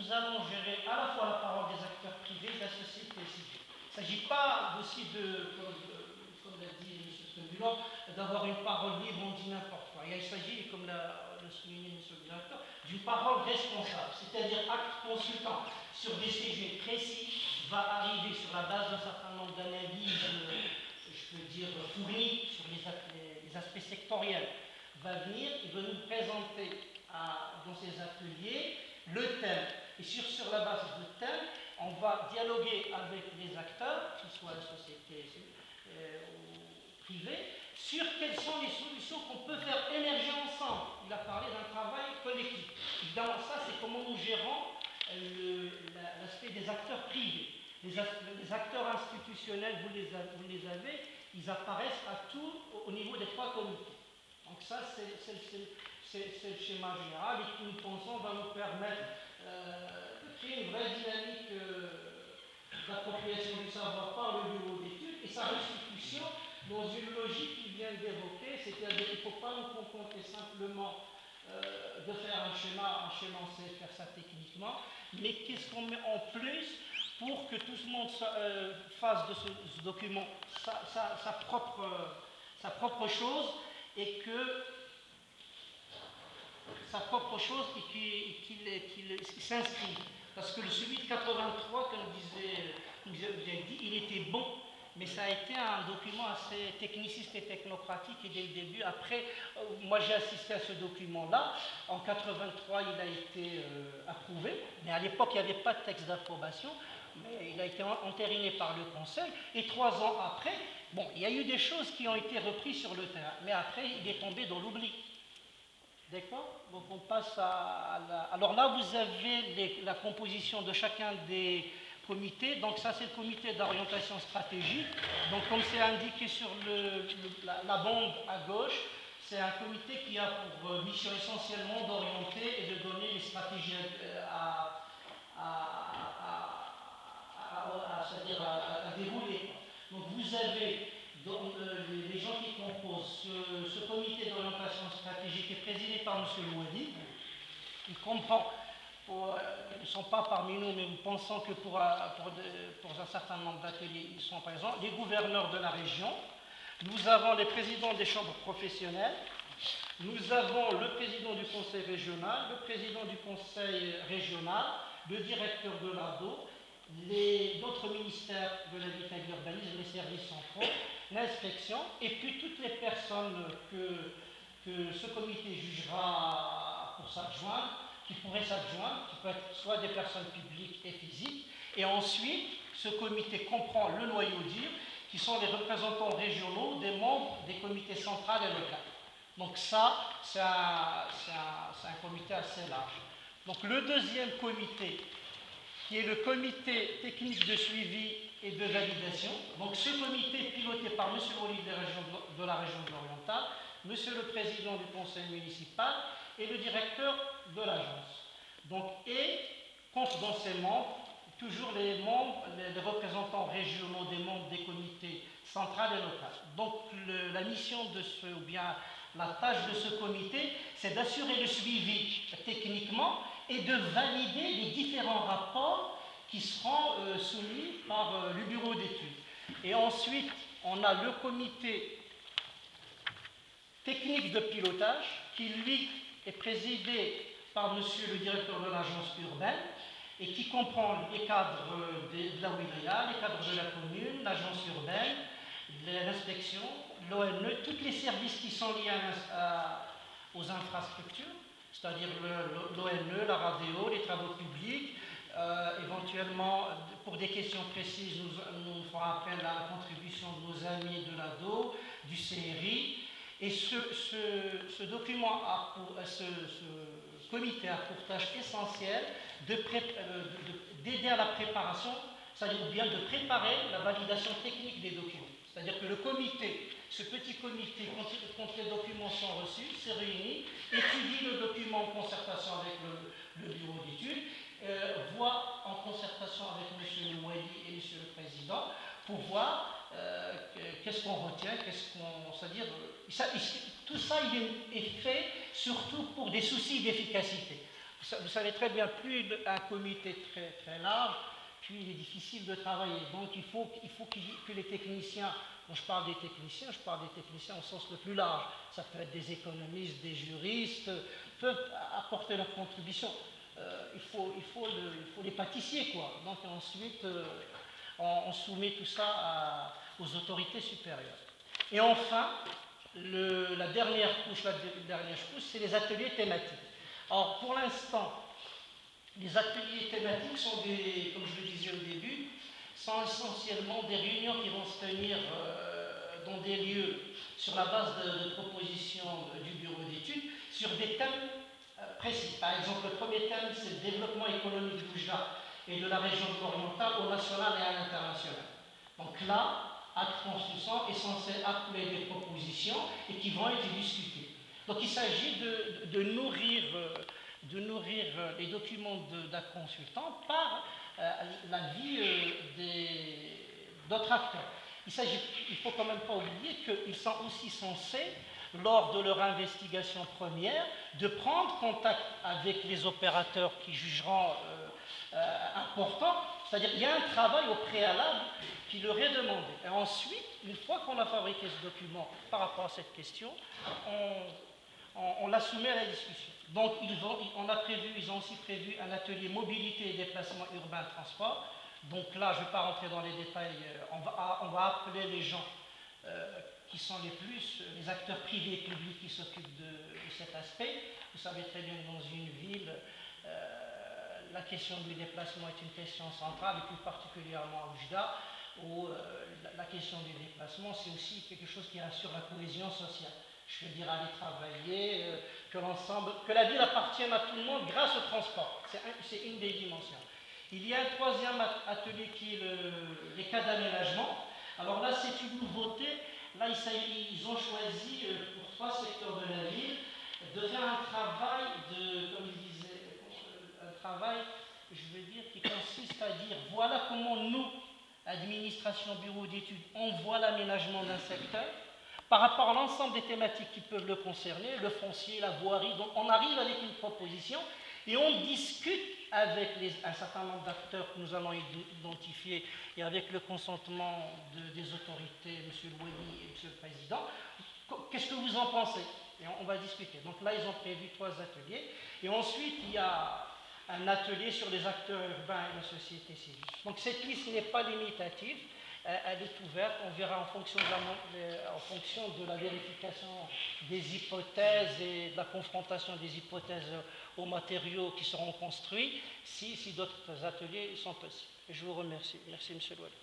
nous allons gérer à la fois la parole des acteurs privés et de la société civile. Il ne s'agit pas aussi comme l'a dit M. Stembulon, d'avoir une parole libre, on dit n'importe quoi. Il s'agit, comme l'a souligné M. le directeur, d'une parole responsable, c'est-à-dire acte consultant sur des sujets précis, va arriver sur la base d'un certain nombre d'analyses, je peux dire, fournies sur les aspects sectoriels, va venir et va nous présenter dans ces ateliers le thème. Et sur la base du thème, on va dialoguer avec les acteurs, que ce soit la société ou privée, sur quelles sont les solutions qu'on peut faire émerger ensemble. Il a parlé d'un travail collectif. Évidemment, ça, c'est comment nous gérons l'aspect des acteurs privés. Les acteurs institutionnels, vous les avez, ils apparaissent à tout au niveau des 3 comités. Donc ça, c'est le schéma général et qui, nous pensons, va nous permettre de créer une vraie dynamique d'appropriation du savoir par le bureau d'études et sa restitution dans une logique qu'il vient d'évoquer, c'est-à-dire qu'il ne faut pas nous contenter simplement de faire un schéma, on sait faire ça techniquement, mais qu'est-ce qu'on met en plus pour que tout le monde fasse de ce document sa propre chose et qu'il s'inscrive. Parce que celui de 83, comme vous avez dit, il était bon, mais ça a été un document assez techniciste et technocratique, et dès le début, après, moi j'ai assisté à ce document-là, en 83 il a été approuvé, mais à l'époque il n'y avait pas de texte d'approbation, mais il a été entériné par le Conseil, et 3 ans après, bon, il y a eu des choses qui ont été reprises sur le terrain, mais après il est tombé dans l'oubli. D'accord? Donc on passe Alors là, vous avez la composition de chacun des comités. Donc ça, c'est le comité d'orientation stratégique. Donc comme c'est indiqué sur la bande à gauche, c'est un comité qui a pour mission essentiellement d'orienter et de donner les stratégies c'est-à-dire à dérouler. Donc vous avez les gens qui composent ce comité d'orientation stratégique est présidé par M. Louadi. Il comprend, ils ne sont pas parmi nous, mais nous pensons que pour un certain nombre d'ateliers, ils sont présents, les gouverneurs de la région. Nous avons les présidents des chambres professionnelles. Nous avons le président du conseil régional, le président du conseil régional, le directeur de l'ADO, d'autres ministères de l'habitat et de l'urbanisme, les services centraux, l'inspection, et puis toutes les personnes que ce comité jugera pour s'adjoindre, qui pourraient s'adjoindre, qui peuvent être soit des personnes publiques et physiques, et ensuite, ce comité comprend le noyau dur, qui sont les représentants régionaux des membres des comités centrales et locaux. Donc ça, c'est un comité assez large. Donc le deuxième comité, qui est le comité technique de suivi et de validation. Donc ce comité est piloté par M. Olivier de la région de l'Oriental, M. le président du conseil municipal et le directeur de l'agence. Donc, et compte dans ses membres toujours les représentants régionaux des membres des comités central et local. Donc la mission ou bien la tâche de ce comité, c'est d'assurer le suivi techniquement et de valider les différents rapports qui seront soumis par le bureau d'études. Et ensuite, on a le comité technique de pilotage qui, lui, est présidé par monsieur le directeur de l'agence urbaine et qui comprend les cadres de la wilaya, les cadres de la commune, l'agence urbaine, l'inspection, l'ONE, tous les services qui sont liés aux infrastructures, c'est-à-dire l'ONE, la radio, les travaux publics, éventuellement, pour des questions précises, nous ferons appel à la contribution de nos amis de l'ADO, du CRI, et ce document, ce comité a pour tâche essentielle d'aider à la préparation, c'est-à-dire bien de préparer la validation technique des documents. C'est-à-dire que le comité, ce petit comité, quand les documents sont reçus, se réunit, étudie le document en concertation avec le bureau d'études, voit en concertation avec M. Louadi et M. le Président pour voir qu'est-ce qu'on retient, c'est-à-dire, tout ça il est fait surtout pour des soucis d'efficacité. Vous savez très bien, plus un comité très, très large, plus il est difficile de travailler. Donc il faut que les techniciens, quand je parle des techniciens au sens le plus large. Ça peut être des économistes, des juristes, peuvent apporter leur contribution. Il faut les pâtissiers, quoi. Donc ensuite, on soumet tout ça aux autorités supérieures. Et enfin, la dernière couche, c'est les ateliers thématiques. Alors, pour l'instant, les ateliers thématiques sont comme je le disais au début, sont essentiellement des réunions qui vont se tenir dans des lieux sur la base de propositions du bureau d'études sur des thèmes précis. Par exemple, le premier thème, c'est le développement économique d'Oujda et de la région de l'Oriental au national et à l'international. Donc là, Acte Constitution est censé appeler des propositions et qui vont être discutées. Donc il s'agit de nourrir les documents d'un consultant par l'avis d'autres acteurs. Il ne faut quand même pas oublier qu'ils sont aussi censés, lors de leur investigation première, de prendre contact avec les opérateurs qui jugeront important. C'est-à-dire qu'il y a un travail au préalable qui leur est demandé. Et ensuite, une fois qu'on a fabriqué ce document par rapport à cette question, on la soumet à la discussion. Donc, ils ont aussi prévu un atelier mobilité et déplacement urbain transport. Donc là, je ne vais pas rentrer dans les détails, on va appeler les gens qui sont les acteurs privés et publics qui s'occupent de cet aspect. Vous savez très bien que dans une ville, la question du déplacement est une question centrale, et plus particulièrement à Oujda, où la question du déplacement, c'est aussi quelque chose qui assure la cohésion sociale. Je veux dire, aller travailler, que la ville appartienne à tout le monde grâce au transport. C'est une des dimensions. Il y a un troisième atelier qui est les cas d'aménagement. Alors là, c'est une nouveauté. Là, ils ont choisi pour 3 secteurs de la ville de faire un travail comme il disait, un travail, je veux dire, qui consiste à dire voilà comment nous, administration, bureau d'études, on voit l'aménagement d'un secteur par rapport à l'ensemble des thématiques qui peuvent le concerner, le foncier, la voirie. Donc on arrive avec une proposition et on discute avec un certain nombre d'acteurs que nous allons identifier et avec le consentement des autorités, M. Louani et M. le Président. Qu'est-ce que vous en pensez? Et on va discuter. Donc là, ils ont prévu 3 ateliers. Et ensuite, il y a un atelier sur les acteurs urbains et la société civile. Donc cette liste n'est pas limitative. Elle est ouverte, on verra en fonction de la vérification des hypothèses et de la confrontation des hypothèses aux matériaux qui seront construits, si d'autres ateliers sont possibles. Je vous remercie. Merci, M. Louali.